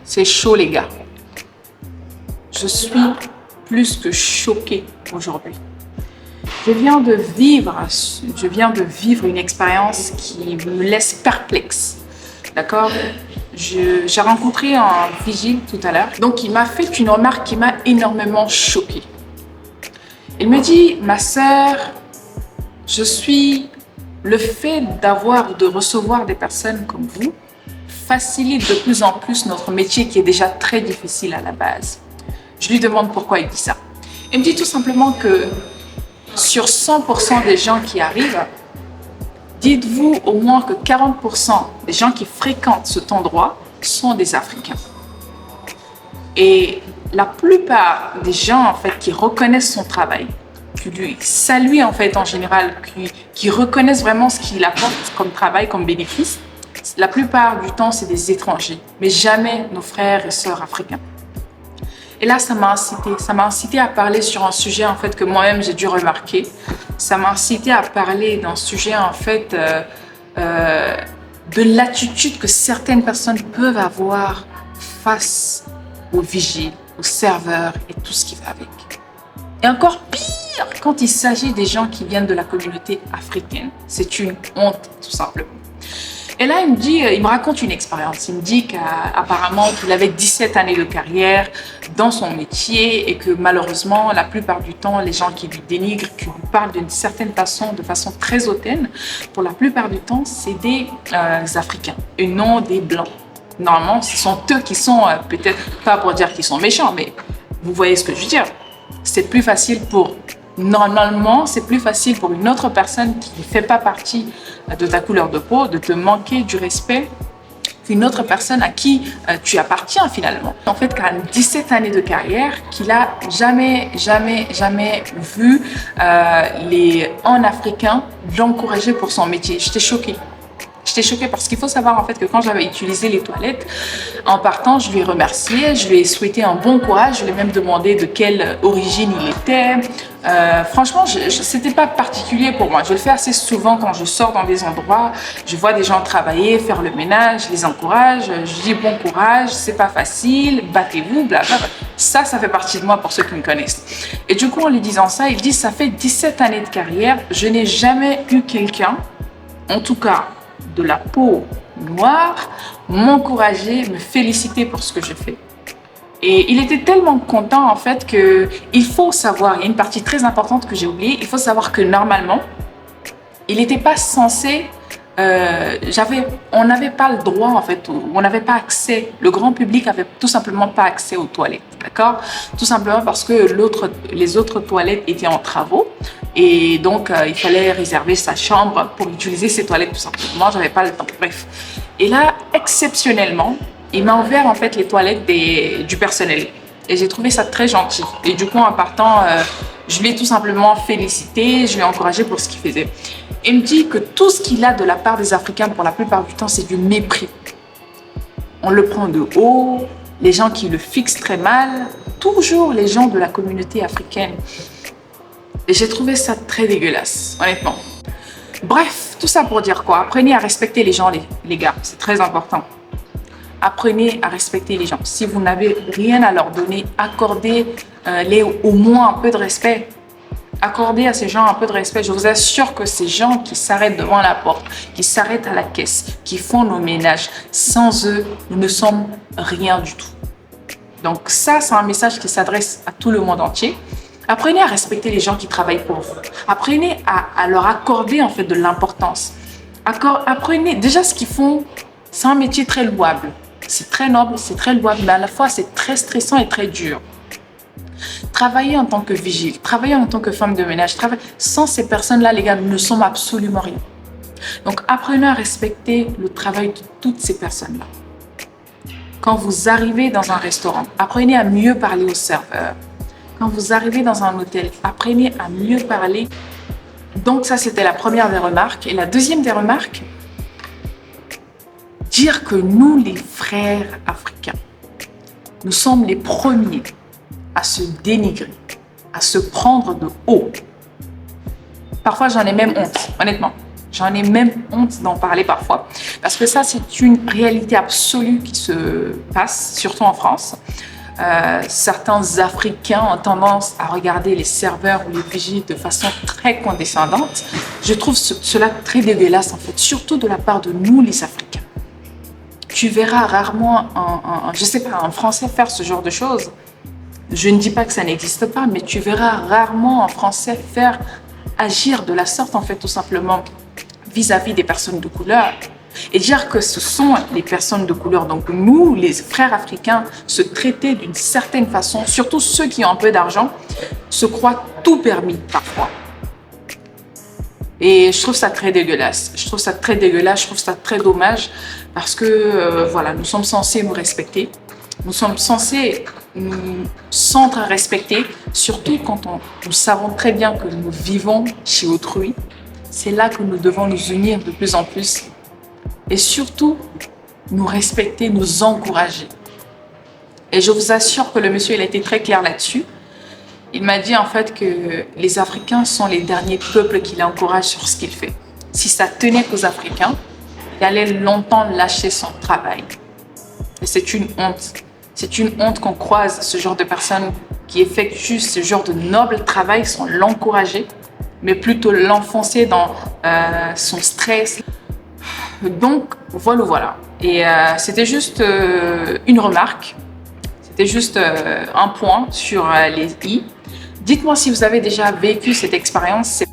C'est chaud, les gars. Je suis plus que choquée aujourd'hui. Je viens de vivre une expérience qui me laisse perplexe. D'accord? J'ai rencontré un vigile tout à l'heure. Donc, il m'a fait une remarque qui m'a énormément choquée. Il me dit, ma sœur, le fait de recevoir des personnes comme vous facilite de plus en plus notre métier qui est déjà très difficile à la base. Je lui demande pourquoi il dit ça. Il me dit tout simplement que sur 100% des gens qui arrivent, dites-vous au moins que 40% des gens qui fréquentent cet endroit sont des Africains. Et la plupart des gens en fait qui reconnaissent son travail, qui lui saluent en fait en général, qui reconnaissent vraiment ce qu'il apporte comme travail, comme bénéfice, la plupart du temps c'est des étrangers, mais jamais nos frères et sœurs africains. Et là, ça m'a incité à parler sur un sujet en fait que moi-même j'ai dû remarquer. Ça m'a incité à parler d'un sujet en fait de l'attitude que certaines personnes peuvent avoir face aux vigiles, aux serveurs et tout ce qui va avec. Et encore pire quand il s'agit des gens qui viennent de la communauté africaine. C'est une honte, tout simplement. Et là, il me raconte une expérience. Il me dit qu'apparemment, qu'il avait 17 années de carrière dans son métier et que malheureusement, la plupart du temps, les gens qui lui dénigrent, qui lui parlent d'une certaine façon, de façon très hautaine, pour la plupart du temps, c'est des Africains et non des Blancs. Normalement, ce sont eux qui sont, peut-être pas pour dire qu'ils sont méchants, mais vous voyez ce que je veux dire. Normalement, c'est plus facile pour une autre personne qui ne fait pas partie de ta couleur de peau de te manquer du respect qu'une autre personne à qui tu appartiens finalement. En fait, qu'à 17 années de carrière, qu'il a jamais vu en Africain l'encourager pour son métier. J'étais choquée. J'étais choquée parce qu'il faut savoir en fait que quand j'avais utilisé les toilettes, en partant, je lui ai remercié, je lui ai souhaité un bon courage, je lui ai même demandé de quelle origine il était. Franchement, c'était pas particulier pour moi. Je le fais assez souvent quand je sors dans des endroits, je vois des gens travailler, faire le ménage, je les encourage, je dis bon courage, c'est pas facile, battez-vous, blablabla. Ça fait partie de moi pour ceux qui me connaissent. Et du coup, en lui disant ça, il dit ça fait 17 années de carrière, je n'ai jamais eu quelqu'un, en tout cas de la peau noire, m'encourager, me féliciter pour ce que je fais. Et il était tellement content en fait qu'il faut savoir, il y a une partie très importante que j'ai oubliée, il faut savoir que normalement, il n'était pas censé, on n'avait pas le droit en fait, on n'avait pas accès, le grand public avait tout simplement pas accès aux toilettes, d'accord? Tout simplement parce que les autres toilettes étaient en travaux. Et donc, il fallait réserver sa chambre pour utiliser ses toilettes tout simplement. J'avais pas le temps. Bref. Et là, exceptionnellement, il m'a ouvert en fait les toilettes du personnel. Et j'ai trouvé ça très gentil. Et du coup, en partant, je l'ai tout simplement félicité, je l'ai encouragé pour ce qu'il faisait. Il me dit que tout ce qu'il a de la part des Africains, pour la plupart du temps, c'est du mépris. On le prend de haut, les gens qui le fixent très mal, toujours les gens de la communauté africaine. Et j'ai trouvé ça très dégueulasse, honnêtement. Bref, tout ça pour dire quoi? Apprenez à respecter les gens, les gars. C'est très important. Apprenez à respecter les gens. Si vous n'avez rien à leur donner, accordez-les au moins un peu de respect. Accordez à ces gens un peu de respect. Je vous assure que ces gens qui s'arrêtent devant la porte, qui s'arrêtent à la caisse, qui font nos ménages, sans eux, nous ne sommes rien du tout. Donc ça, c'est un message qui s'adresse à tout le monde entier. Apprenez à respecter les gens qui travaillent pour vous. Apprenez à leur accorder en fait de l'importance. Apprenez déjà ce qu'ils font. C'est un métier très louable. C'est très noble, c'est très louable, mais à la fois c'est très stressant et très dur. Travailler en tant que vigile, travailler en tant que femme de ménage, sans ces personnes-là, les gars, nous ne sommes absolument rien. Donc apprenez à respecter le travail de toutes ces personnes-là. Quand vous arrivez dans un restaurant, apprenez à mieux parler aux serveurs. Quand vous arrivez dans un hôtel, apprenez à mieux parler. Donc ça, c'était la première des remarques. Et la deuxième des remarques, dire que nous, les frères africains, nous sommes les premiers à se dénigrer, à se prendre de haut. Parfois, j'en ai même honte, honnêtement. J'en ai même honte d'en parler parfois, parce que ça, c'est une réalité absolue qui se passe, surtout en France. Certains Africains ont tendance à regarder les serveurs ou les vigiles de façon très condescendante. Je trouve cela très dégueulasse, en fait, surtout de la part de nous, les Africains. Tu verras rarement je sais pas, un Français faire ce genre de choses. Je ne dis pas que ça n'existe pas, mais tu verras rarement un Français agir de la sorte, en fait, tout simplement, vis-à-vis des personnes de couleur. Et dire que ce sont les personnes de couleur, donc nous, les frères africains, se traiter d'une certaine façon, surtout ceux qui ont un peu d'argent, se croient tout permis parfois. Et je trouve ça très dégueulasse. Je trouve ça très dégueulasse, je trouve ça très dommage parce que voilà, nous sommes censés nous respecter. Nous sommes censés nous sentir respectés, surtout quand nous savons très bien que nous vivons chez autrui. C'est là que nous devons nous unir de plus en plus et surtout nous respecter, nous encourager. Et je vous assure que le monsieur, il a été très clair là-dessus. Il m'a dit en fait que les Africains sont les derniers peuples qu'il encourage sur ce qu'il fait. Si ça tenait qu'aux Africains, il allait longtemps lâcher son travail. Et c'est une honte. C'est une honte qu'on croise ce genre de personnes qui effectuent ce genre de noble travail sans l'encourager, mais plutôt l'enfoncer dans son stress. Donc, voilà. Et c'était juste une remarque. C'était juste un point sur les i. Dites-moi si vous avez déjà vécu cette expérience.